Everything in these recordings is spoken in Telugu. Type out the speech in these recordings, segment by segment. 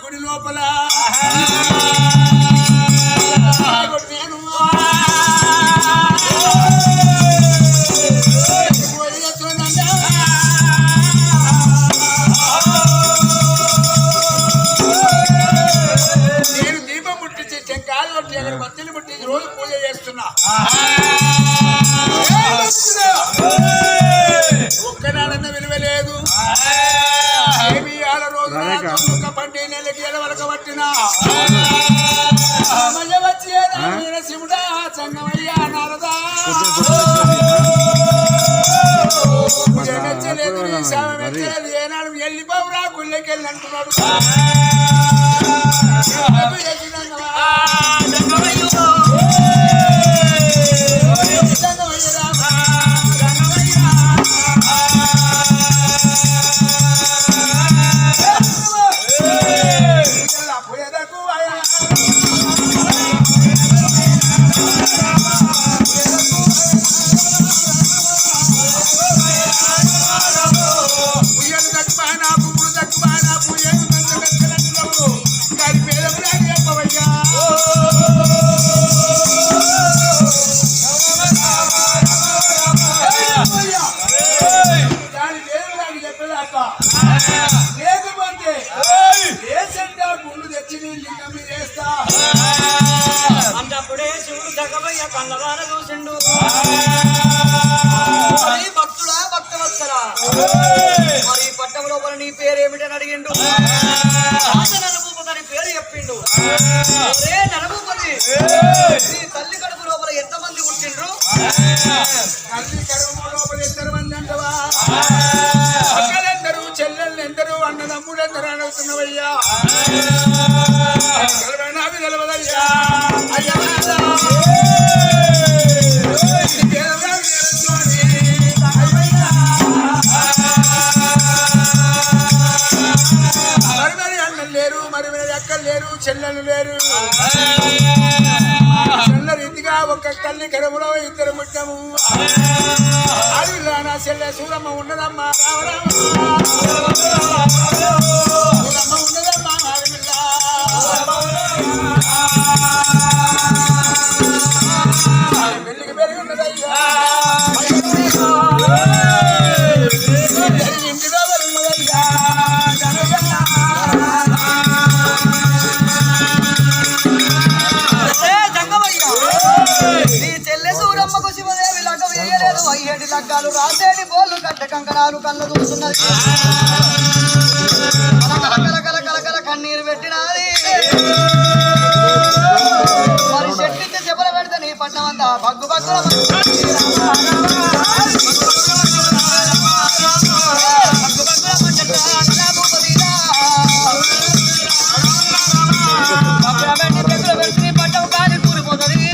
గుడి లోపల నేను దీపం ముట్టించి చెంకాలు కొట్టి అక్కడ బత్తీలు ముట్టించి రోజు పూజ చేస్తున్నా. ఒక్కనాడన్న విలువ లేదు. ఏమి ఆడ రోజు పండి నెలకి ఎడవలక పట్టినా వచ్చి శివుడా సంగమయ్యా నారదా నచ్చలేదు నచ్చలేదు ఏనాడు వెళ్ళిపోవురా గుళ్ళకెళ్ళి అంటున్నాడు. లేకపోతే దేశంగా గుండు తెచ్చి లింగం మీద వేస్తా అన్నప్పుడే శివుడు జగమయ్య కళ్ళవార చూసిండు. భక్తుడా భక్తవత్సరా మరి పట్టం లోపల నీ పేరేమిటని అడిగిండు. నరభూపతి పేరు చెప్పిండు. నరభూపతి నీ తల్లి కడుపు లోపల ఎంతమంది పుట్టిండ్రు? తల్లి కడుపు లోపల ఎంతమంది అంటవా? అక్కలెందరూ చెల్లెళ్ళెందరూ అన్నదమ్ముడెందరూ అడుగుతున్నవయ్యా. నాకు తెలవదయ్యా. అయ్యా మరి అన్నలు లేరు, మరి అక్కలు లేరు, చెల్లెలు లేరు. చెల్ల రీతిగా ఒక తల్లి కడుపులో ఇద్దరు ముట్టము. అడవిలో నా చెల్లె సూరమ్మ ఉన్నదమ్మా. సూరమ్మ ఉన్నదమ్మా అడవిలో. పెళ్లికి పెరిగి ఉన్నదయ్యా. ఇంటిలో ఉన్నదయ్యా. కంకణాలు కళ్ళ దూస్తున్నది కలకల కన్నీరు పెట్టినది మరి చెట్టుకి చెప్పలు పెడితే నీ పట్నం అంతా బగ్గు బగ్గుల పట్టం కాలి కూలిపోతుంది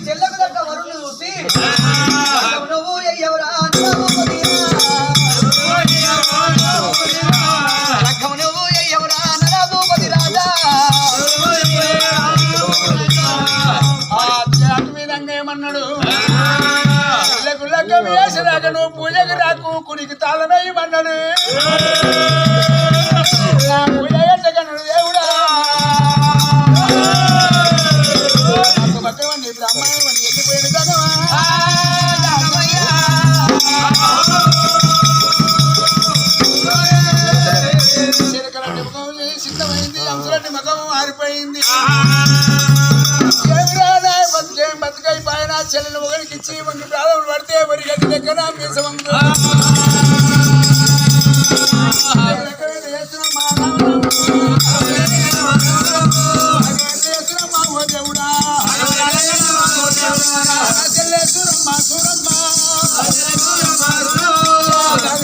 చెల్లకు దగ్గర వరుణ్ణి చూసి నువ్వు ఎవరా నువ్వు ఎవరా నరాభూపతి రాజా ఏమన్నాడు గుళ్ళకు వేసరాక నువ్వు పూజకి రాకు కునికి తాళమేయమన్నాడు పూజ కన్నాడు దేవుడా భక్తమని బ్రహ్మణి వెళ్ళిపోయాడు కదా సిద్ధమైంది అంశలటి మగం మారిపోయింది బతుకై పైన చెల్లెలు ఒకరికి ఇచ్చి వంటి ప్రాణములు పడితే మరి గది దగ్గర మీసవంగు దేవుడా చెల్లేశ్వరమ్మ సూరమ్మ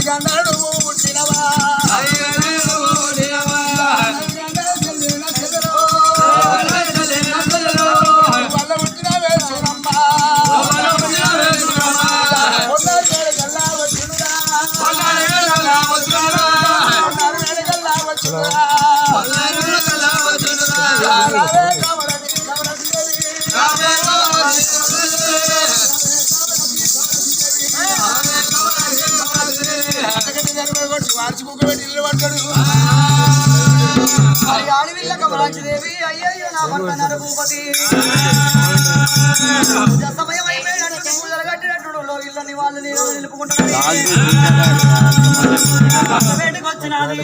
గన్నాడు పుట్టినవా కమలాక్షిదేవి అయ్యయ్యో నా భర్త నరభూపతి సమయం అయిపోయినట్టు పూజలు కట్టినట్టు ఇళ్ళని వాళ్ళు నిలుపుకుంటాను వేటకు వచ్చినది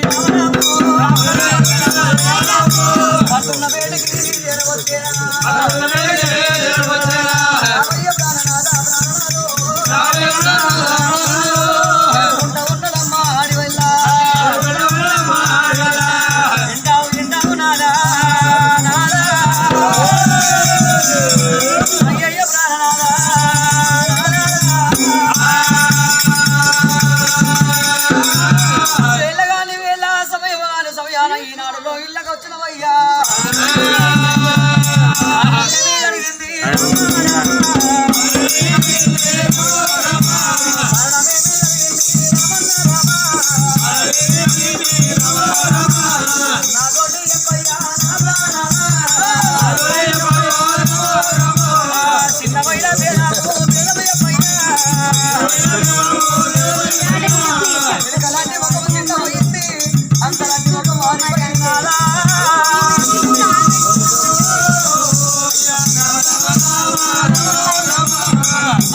వేటకి ఉండదమ్మా ఆడి వల్ల అయ్యయ్య ప్రాణనాదా వేళగాని వేళ సమయగాని సమయాన ఈనాడులో ఇళ్ళకి వచ్చినవయ్యా జరిగింది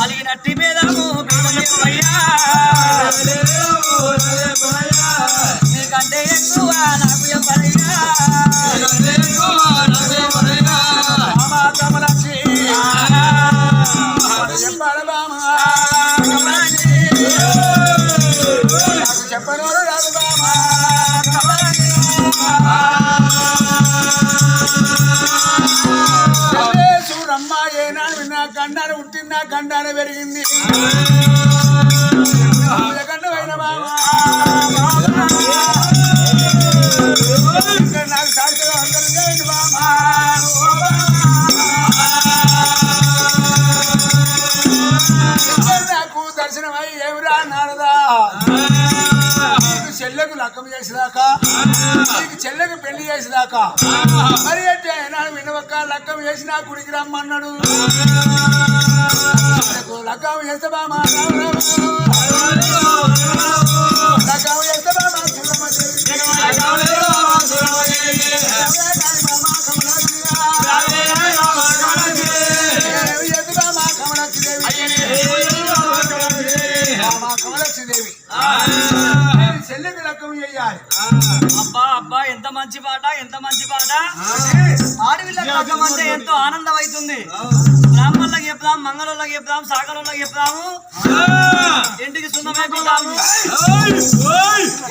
అలిగినట్టి మేదాము నీకంటే ఎక్కువ నాకు ఎవరయ్యా కమలాక్షి చెప్పాడు బామా చెప్పను రాదు బామా చూడమ్మ ఏనాడు విన్నా గండాన్ని పుట్టిందా గండాన్ని పెరిగింది గండు అయిన బామా నాకు సాక్షిగా అందరూ బామా నాకు దర్శనమై ఏమిరా నారదా నీకు చెల్లెకు లక్కం చేసేదాకా నీకు చెల్లెకు పెళ్లి చేసేదాకా మరి అంటే నాడు వినవక్క లక్కం చేసి నా గుడికి రమ్మన్నాడు లక్కం చేస్తే బామా లక్కం చేస్తే బామా కమలక్ష్మీదేవి చెల్లెకి లగ్గం చేయాలి. అబ్బా అబ్బా ఎంత మంచి పాట, ఎంత మంచి పాట. ఆడవిళ్ళకి లగ్గం అంటే ఎంతో ఆనందం అవుతుంది. బ్రాహ్మణులకు చెప్దాం, మంగళోళ్ళకి చెప్దాం, సాగరోళ్ళకి చెప్దాము, ఇంటికి సున్నమైపోతాము.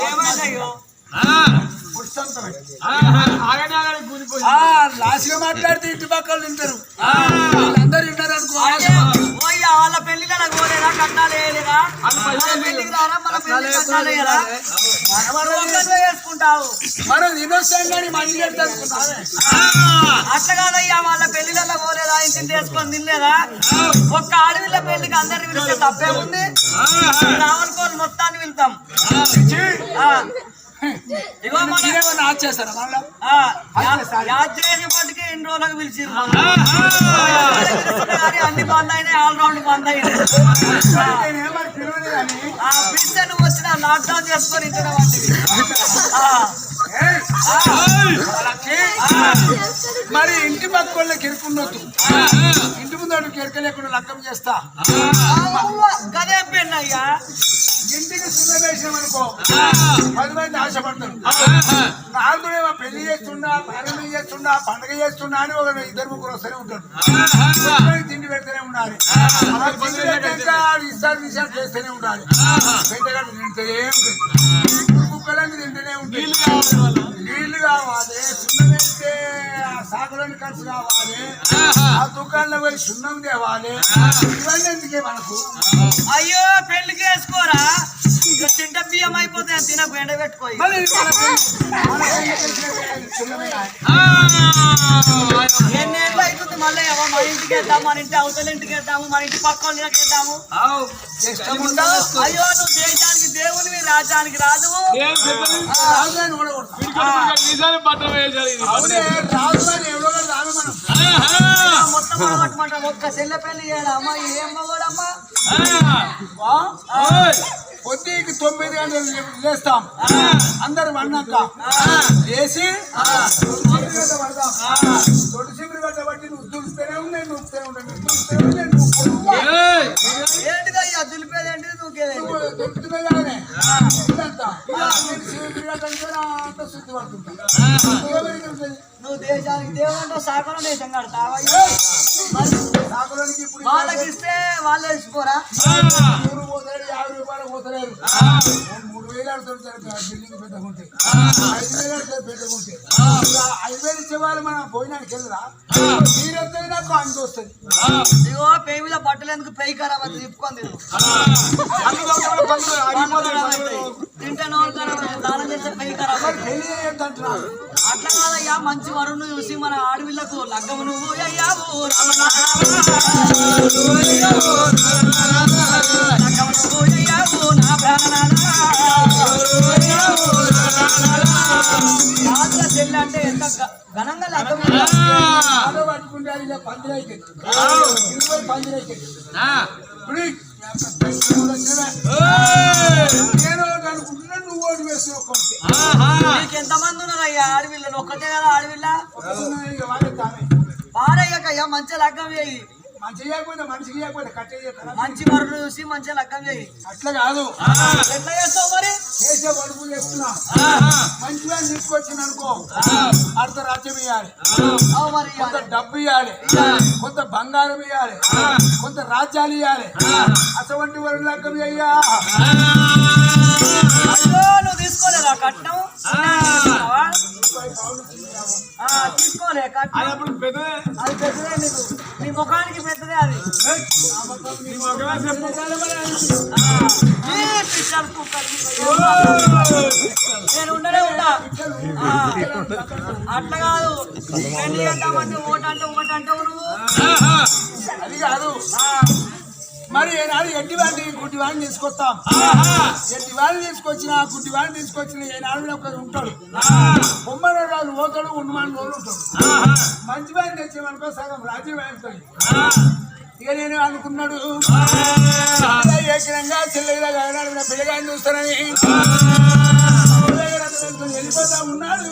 ఏమైందయ్యో లాస్ట్గా మాట్లాడితే ఇంటి పక్కలు తింటారు, అందరు తింటారు అనుకో. వాళ్ళ పెళ్లికి నాకు పోలేదా, కట్నాలు వేయలేదా? మన పెళ్లికి రారా, మన పెళ్లికి కట్నాలు వేయరా? వేసుకుంటావు మనం తినొస్తాం కానీ మంచి అట్లా కాదయ్యా. వాళ్ళ పెళ్లిళ్ళలో పోలేదా, ఇంటిని వేసుకొని తినలేదా? ఒక్క ఆడవిళ్ళ పెళ్లికి అందరిని పిలిస్తే తప్పే ఉంది. రావనుకోని మొత్తాన్ని వెళ్తాం. ఇగో చేస్తారా పట్టుకి ఎన్ని రోజులకు పిలిచి అన్ని బంద్ అయినాయి, ఆల్ రౌండ్ బంద్ అయినాయి. పిలిస్తే నువ్వు వచ్చిన లాక్డౌన్ చేసుకొని ఇంటి వంటివి. మరి ఇంటి పక్క వాళ్ళకి ఎరుకుండొద్దు, ఇంటి ముందు ఎరక లేకుండా లగ్గం చేస్తా. గదే పెన్నయ్యా. ఇంటికి సున్న వేసినాం అనుకో 10 మంది ఆశపడతారు. నాలుగునేమో పెళ్లి చేస్తున్నా, ప్రారంభం చేస్తున్నా, పండుగ చేస్తున్నా అని ఒక 2-3 వస్తూనే ఉంటాడు. తిండి పెడితేనే ఉండాలి, ఇస్తారు విషయాలు చేస్తూనే ఉండాలి. పెద్దగాడు తింటేనే ఉంటుంది, కుక్కలన్నీ తింటూనే ఉంటాయి. నీళ్లు కావాలి, సున్నం వేస్తే సాగులోని ఖర్చు కావాలి, ఆ దుకాణంలో పోయి సున్నం తేవాలి. ఇవన్నీ ఎందుకే మనకు? అయ్యో పెళ్లికి వేసుకోరా, తింటే బియ్యం అయిపోతాయి, తినకు ఎండ పెట్టుకోయి. ఎన్నేళ్ళు అవుతుంది మళ్ళీ మన ఇంటికి వేద్దాం, మన ఇంటి అవతల ఇంటికి వేద్దాము, మన ఇంటి పక్క వాళ్ళకి వేద్దాము. అయ్యో నువ్వు దేశానికి దేవునివి, రాజ్యానికి రాదు. మొత్తం ఒక్క చెల్లె పెళ్లి చేయడమ్మా, ఏమ్మ కూడా అమ్మా. పొద్దుకి 9 గంటలు లేస్తాం, అందరు వన్నాక లేచి తొడిసిమిరి గడ్డ బట్టి నువ్వు దులిస్తేనే ఉన్నాయి, నువ్వుతూనే ఉన్నాయి, ఏంటిదయ్యా దులిపేది ఏంటిది, నువ్వుకేది దొరుకుతున్నాయి. అంత శుద్ధి పడుతుంటా. నువ్వు దేశానికి దేవుడు అంటే సాగరం దేశం కడతావా? సాగులోనికి ఇప్పుడు వాళ్ళకి ఇస్తే వాళ్ళు వేసిపోరా? 100 పోతాడు, 50 రూపాయలు పోతలేరు. 3000 ఆడుతుంటారు బిల్డింగ్ పెద్దకుంటే, 5000 ఆడుతారు పెద్దకుంటే. 5000 ఇచ్చేవాళ్ళు మనం పోయినానికి వెళ్ళరా, మీరైతే నాకు అంత వస్తుంది. ఇగో పెయి మీద బట్టలు ఎందుకు పెయి ఖరాబ్ అవుతుంది, తిప్పుకొని తింటే నోరు ఖరాబ్ అవుతుంది, దానం చేస్తే పెయి ఖరాబ్ అవుతుంది. పెళ్లి ఏంటంటున్నారు? అట్లా కాదయ్యా, మంచి వరుణ్ణి చూసి మన ఆడవిళ్లకు లగ్గము నువ్వు అయ్యావు, లగ్గము నువ్వు అయ్యావు నా ప్రాణనాథ. రాజుల చెల్లి అంటే ఎంత ఘనంగా లగ్గం పట్టుకుంటే ఇలా పందిరైతే 20 పందిరైతే నేను అనుకుంటున్నా, నువ్వు ఓటు వేసుకో. నీకు ఎంతమంది ఉన్నారయ్యా ఆడవిళ్ళను? ఒక్కటే కదా ఆడవిళ్ళ. పారయ్యకయ్యా మంచి లగ్గం చేయి, మంచి చేయకపోతే మనిషికి చేయకపోతే కట్టే మంచి వరుడు చూసి మంచి లగ్గం చేయి. అట్లా కాదు, ఎట్లా చేస్తావు మరి? చేసే వడుపు చేస్తున్నా. మంచిగా తీసుకొచ్చింది అనుకో, అర్ధ రాజ్యం ఇవ్వాలి, మరి కొంత డబ్బు ఇవ్వాలి, కొంత బంగారం ఇవ్వాలి, కొంత రాజ్యాలు ఇవ్వాలి. అటువంటి వరుడు లగ్గం అయ్యా. నువ్వు తీసుకోలేదా కట్నం? తీసుకోలే కట్నం, అది పెద్దదే. నీకు నీ ముఖానికి పెద్దదే అది. నేను ఉండనే ఉంటా. అట్లా కాదు, పెళ్లి అంటామంటే ఓటు అంటే ఒకటి అంటావు నువ్వు. అది కాదు, మరి ఏనాడు ఎట్టి వాడిని గుడ్డి వాడిని తీసుకొస్తాం. ఎట్టి వాడిని తీసుకొచ్చిన గుడ్డి వాడిని తీసుకొచ్చిన ఏనాడు ఒకరు ఉంటాడు, బొమ్మల రోజు పోతాడు, ఉండమని రోజులు ఉంటాడు. మంచి వాడిని తెచ్చేమనుకో సగం రాజ్యం వేస్తాడు. ఇక నేను అనుకున్నాడు ఏకంగా చెల్లెగా పిల్లగాని చూస్తానని వెళ్ళిపోతా ఉన్నాడు.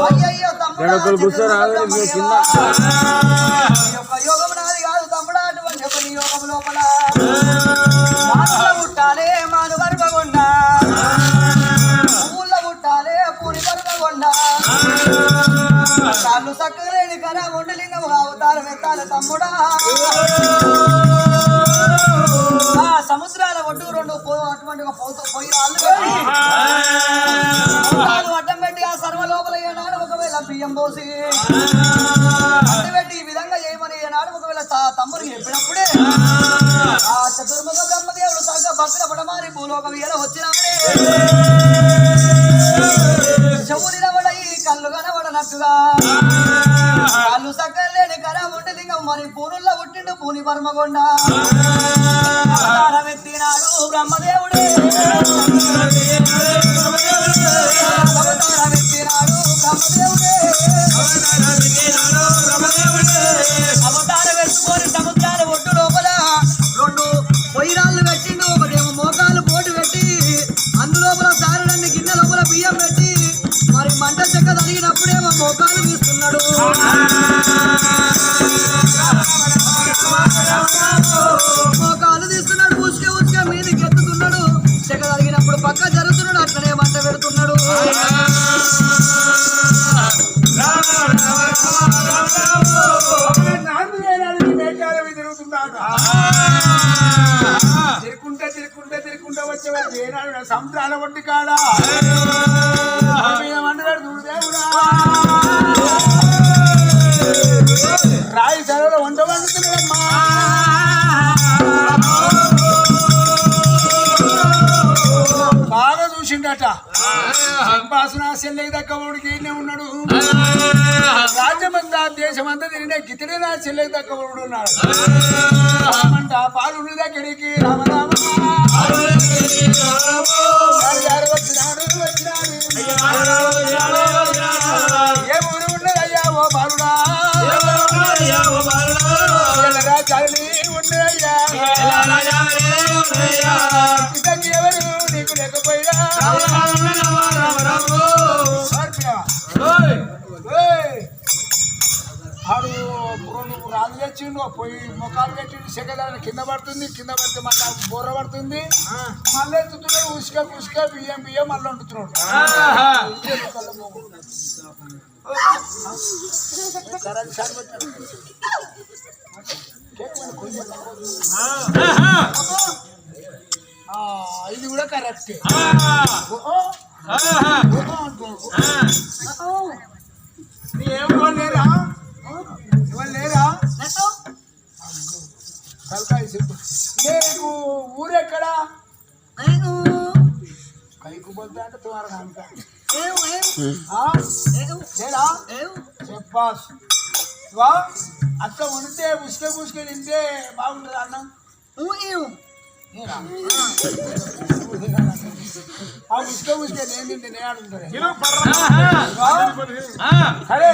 అయ్యయ్యో తమ్ముడు యోగం నాది కాదు తమ్ముడా అటువంటి ఒక యోగం లోపల మానుల పుట్టాలే మాను గర్భగొండ పూల పుట్టాలే పూరి గర్భగొండ కాళ్ళు చక్కలేని కర ఒండలింగం అవతారం ఎత్తాలి తమ్ముడా సముద్రాల ఒడ్డు రెండు అటువంటి పోయి వాళ్ళు అడ్డం పెట్టి ఆ సర్వ లోపల ఏనాడు ఒకవేళ బియ్యం పోసి అడ్డు పెట్టి ఈ విధంగా చేయమని ఏనాడు ఒకవేళ తమ్ముడు చెప్పినప్పుడే ఆ చతుర్ముఖ బ్రహ్మదేవుడు తగ్గ భక్తుల పడమారి భూలోకం ఎలా వచ్చినాడే చెవులు నిలబడయి కళ్ళు కనబడనట్టుగా కళ్ళు సక్కర్లేని కర ఒంటలింగం మరి పూనుల్లో పుట్టిండు పూని పరమగొండ అవతారమెత్తినాడు బ్రహ్మదేవుడే అవతారమెత్తినాడు బ్రహ్మదేవుడే అవతారం ఎత్తుకొని సముద్రాల ఒడ్డు లోపల రెండు పొయ్యిరాళ్ళు పెట్టిండు ఒకటేమో మోకాలు పోటు పెట్టి అందులోపల సారడాన్ని గిన్నె లోపల బియ్యం పెట్టి మరి మంట చెక్క తగినప్పుడేమో మోకాలు తీస్తున్నాడు మోకాలు తీస్తున్నాడు ఉసుక ఉసుక మీదకి ఎత్తుతున్నాడు చెక్క తగినప్పుడు పక్క జరుగుతున్నాడు అట్లనే మంట పెడుతున్నాడు తిరుక్కుంటే వచ్చేవారు ఏనాడు సముద్రాల ఒడ్డు కాడా ఏమంటాడు దేవుడా రాయి సరలో వంట వండుతున్నాడమ్మా బాగా చూసిండట సంపాసన చెల్లెకి దక్కవుడికి ఈయనే ఉన్నాడు రాజ్యమంతా దేశమంతా తిరిగిన గితిడే నా చెల్లెకి దక్కవుడు ఉన్నాడు అంట పాలు దగ్గరికి రామరామ వచ్చినాడు ఏ ఊరు ఉన్నదయ్యా ఓ బాలుడా చలి ఉన్నదయ్యా ఇతనికి ఎవరు నీకు లేకపోయినా ఆడు నువ్వు రాజు తెచ్చిండు పోయి ముఖాలు పెట్టిండు సెగదాన్ని కింద పడుతుంది కింద పడితే మళ్ళీ బొర్ర పడుతుంది మళ్ళీ ఎత్తుతున్నాడు ఉసుక బియ్యం మళ్ళీ వండుతున్నాడు ఇది కూడా కరెక్ట్ లేరా తలకాయ చెప్పు నీకు ఊరెక్కడా కైకు బొద్దా అంటే తుమారా చెప్పాస్ అక్క వండితే ఉసుక తింటే బాగుంటుంది అన్నం ఆ ఉసుక నేను తింటే నేను ఆడుంటుంది సరే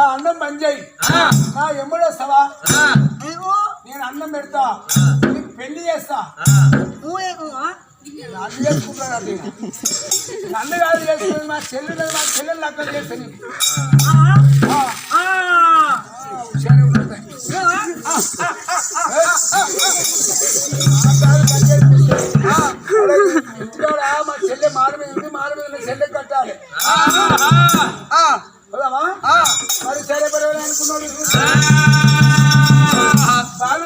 అన్నం బంద్ చేయి ఎమ్మడొస్తావా నేను అన్నం పెడతా నీకు పెళ్లి చేస్తా నన్ను చేసుకుంటాడు నన్ను కాదు చేసుకుని మా చెల్లెలు అక్కడ చేస్తా నీకు హుషారు ఉంటుంది మా చెల్లె మారు మీద ఉంది మారు మీద చెల్లె కట్టాలి పోదామా మరి సరే పర్వాలేదు అనుకున్నాడు బాలు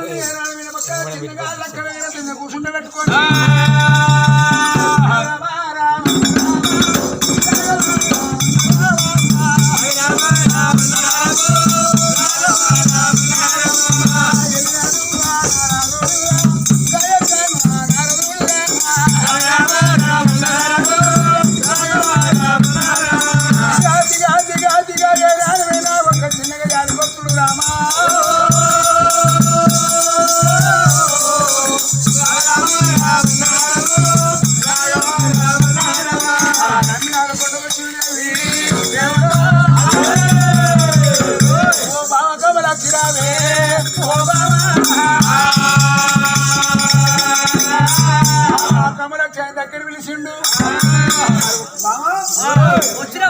చిన్నగా అక్కడ కూర్చుంటే పెట్టుకోండి రామా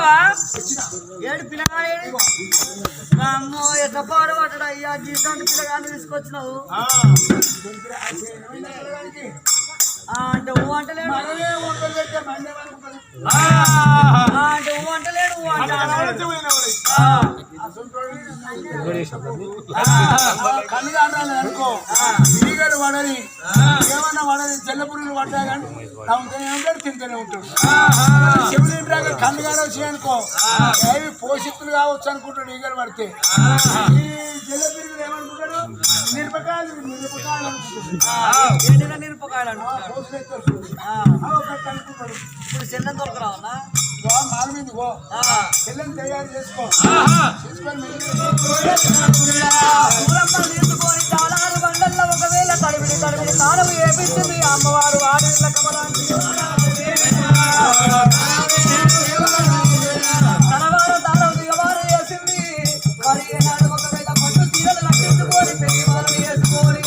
వచ్చినావా ఏడు పిల్లగాడు అమ్మో ఎట్ట పాడు పట్టడు అయ్యా జీతం పిల్లగాన్ని తీసుకొచ్చినావు అంటే ఊ అంటలేడు అంటే ఊ అంటలేడు ఊ అంటాడు కళ్ళు కాడాలి అనుకో ఈగలు పడని ఏమన్నా పడని చెల్లపురులు పడ్డా కానీ నవ్వుతూనే ఉంటాడు తింటూనే ఉంటాడు చెవులు ఇంటాక కళ్ళు కాడొచ్చి అనుకో ఏవి పోషితులు కావచ్చు అనుకుంటాడు ఈగలు పడితే ఈ చెల్లపురులు ఏమనుకుంటాడు మిరపకాయలు ఏంటిగా నిరుపకాయలు అంటున్నాడు ఇప్పుడు చెల్లెని దొరకరావన్నా మాల మీద పో చెల్లెని తయారు చేసుకో చేసుకొని తీసుకొని తాళాలు బండల్లో ఒకవేళ తడివిడి తాళం వేపించింది అమ్మవారు వాడి కమలాంటి తనవారు తాళం దిగవారు వేసింది మరి ఏనాడు ఒకవేళ పట్టు తీరలు నటించుకొని పెళ్లి వారు వేసుకొని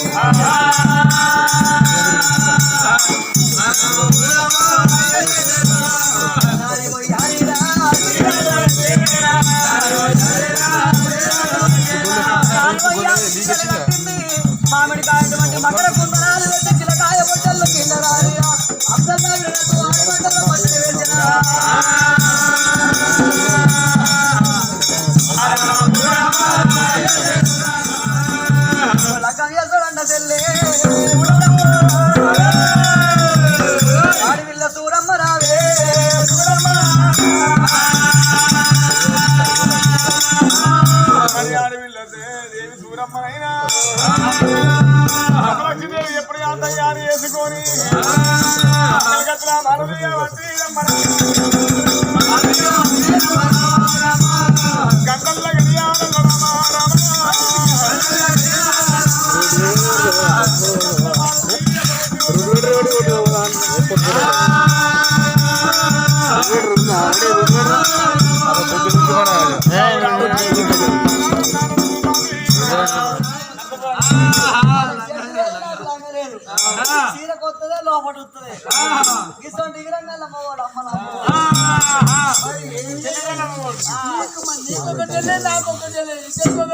మామిడికాయ మకర కుందరాలు చిలకాయ బొట్టలు కింద చూడండి చెల్లే ఆడివిల్ల సూరమ్మ రావే సూరమ్మ ఎప్పుడు తయారు చేసుకొని గంటల్లో చీర కొత్తదే లోపల వస్తుంది ఇటువంటి రంగాల అమ్మవాడు అమ్మ నాకు ఒక ₹2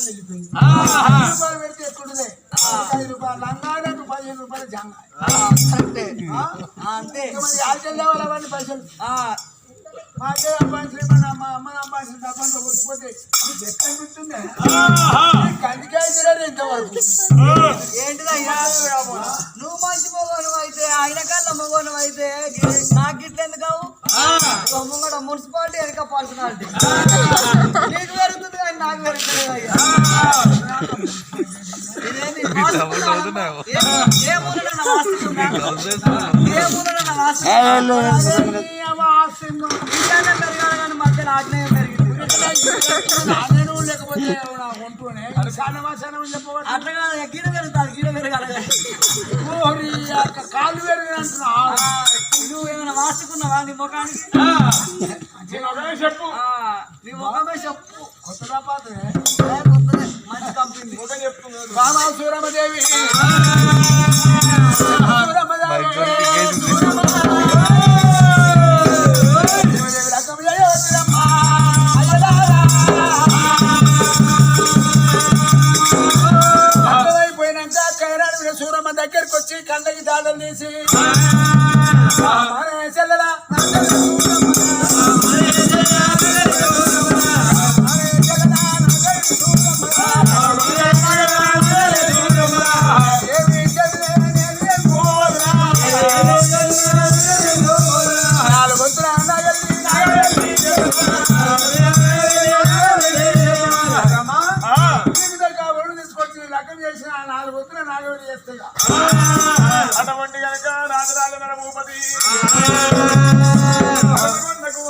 వెళ్ళిపోయింది ₹5 పెడితే ఎక్కడుందే ₹5 లంగాడకు ₹15 జంగ అంతే ఆటలు అవన్నీ పైసలు మాకే అబ్బాయి మా అమ్మ అబ్బాయి డబ్బంతో వచ్చిపోతే ఎక్కడ ఉంటుందే కందికాయ తినడు ఇంతవరకు ఏంటిదయ్యా నువ్వు మంచి మొగోను అయితే ఆయన కళ్ళ మొగోను అయితే నాకు గిట్ల ఎందుకు ముంగడ మున్సిపాలిటీ వెనక పర్సనాలిటీ నీకు పెరుగుతుంది కానీ నాకు పెరుగుతుంది అయ్యా ఏ మూలన వాస్తుందా ఏ మూలన వాస్తుందా పెరగాలి కానీ మధ్యలో ఆగ్నేయం పెరిగింది లేకపోతే ఉంటూనే అట్లా కాదు గిడ పెరుగుతుంది గిడ పెరగాలి కాళ్ళు పెరిగి అంటున్నా నువ్వు ఏమైనా వాసుకున్నావా నీ ముఖానికి చెప్పు నీ ముఖమే చెప్పు కొత్తగా పాత్రే మంచి కంపెనీ బాబా సూరమ్మదేవి అయిపోయినాక కైరాడు సూరమ్మ దగ్గరికి వచ్చి కళ్ళకి దాడులు తీసి చెల్లెలా అటువంటి కనుక రాజరాజ భూపతి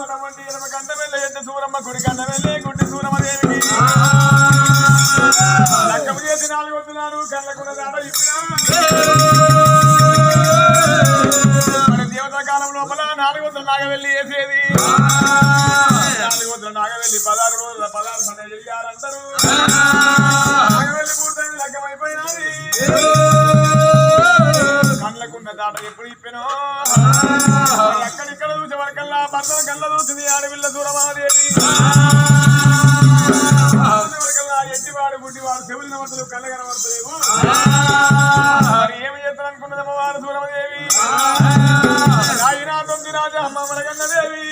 అటువంటి గంట వెళ్ళి ఎద్దు సూరమ్మ గుడి గంట వెళ్ళి గుడ్డి సూరమ్మ దేవికి లక్కము చేసి 4 వస్తున్నారు కళ్ళకున్న దాట మన దేవతా కాలం లోపల 4 వద్ద నాగవెల్లి వేసేది 4 వద్ద నాగవెల్లి 16 రోజుల 16 సండే చెయ్యాలంటారు నాగవెల్లి పూర్తయింది లగ్గమైపోయినది కళ్ళకున్న దాట ఎప్పుడు ఇప్పినో ఎక్కడిక్కడ చూసి వరకల్లా భర్త కళ్ళ దూసింది ఆడపిల్ల దూరమాదేవి వరకల్లా ఎట్టివాడు గుడ్డివాడు చెవులిన వంటలు కళ్ళ కనబడతలేవు మరి ఏమి చేస్తాను అనుకున్నది అమ్మవారు దూరమదేవి రాయినా తొమ్మిది రాజా అమ్మ మనకన్నదేవి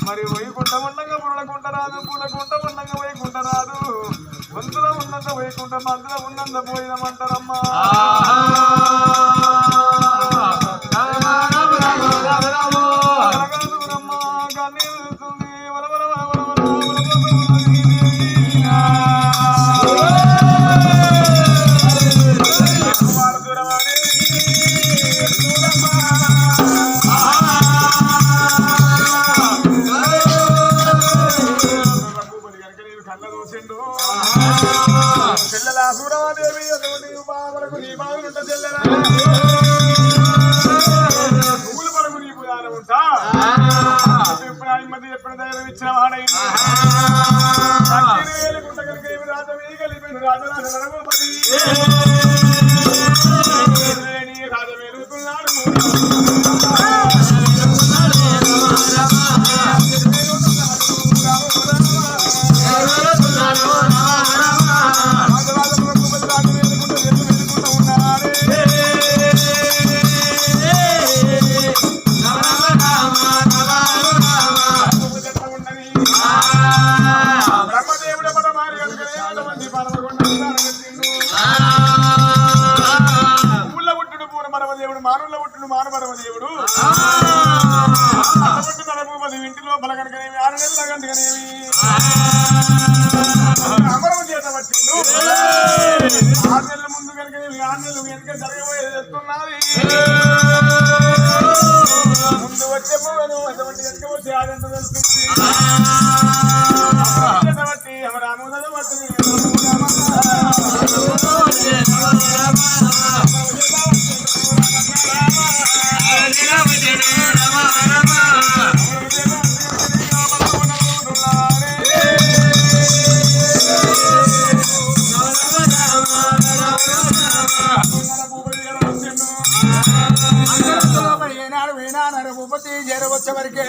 మరి వైకుంఠముండగా పురలకుంటరాదు పూలకుంటముండగా వైకుంఠరాదు వంతులో ఉన్నంత వైకుంఠం అందులో ఉన్నంత పోయినమంటారమ్మా చెల్లెలా సూరమాదేవి బాబలకు నీ బాగుంట చెల్లెలా పువ్వుల పరకు నీ పురాణం ఉంటా మధ్య ఎప్పుడు దైవం ఇచ్చిన వాడైనా గుంట కనుక ఏమి రాజమీ కలిపి రాజరాజ నరగోపతి రాజమేలుతున్నాడు మానుల పుట్టుడు మానవరమదేవుడు నడపది ఇంటిలో బలగనకనేమి 6 నెలల గంటకనేమి అమరవ చేత పట్టిండు 6 నెలల ముందు కనుకనేమి 6 నెలలు వెనుక జరగబోయేది చెప్తున్నది ముందు వచ్చే పోవను అటువంటి వెనుక వచ్చి ఆడంత తెలుస్తుంది చేత పట్టి అమరాముద పట్టింది భూపతి చేరవచ్చే వరకే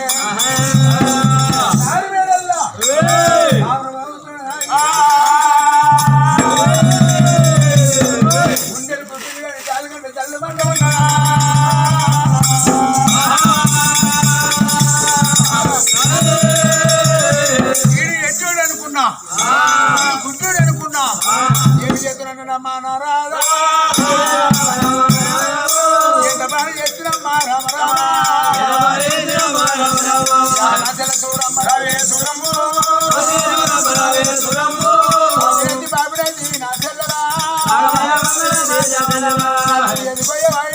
అనుకున్నా గుడ్డు అనుకున్నా ఏమి చేస్తున్నానమ్మా నారాదా ఎంత పని చేస్తున్నామ్మా రామ బాబురాజీ నా చెల్లరా పోయేవాడు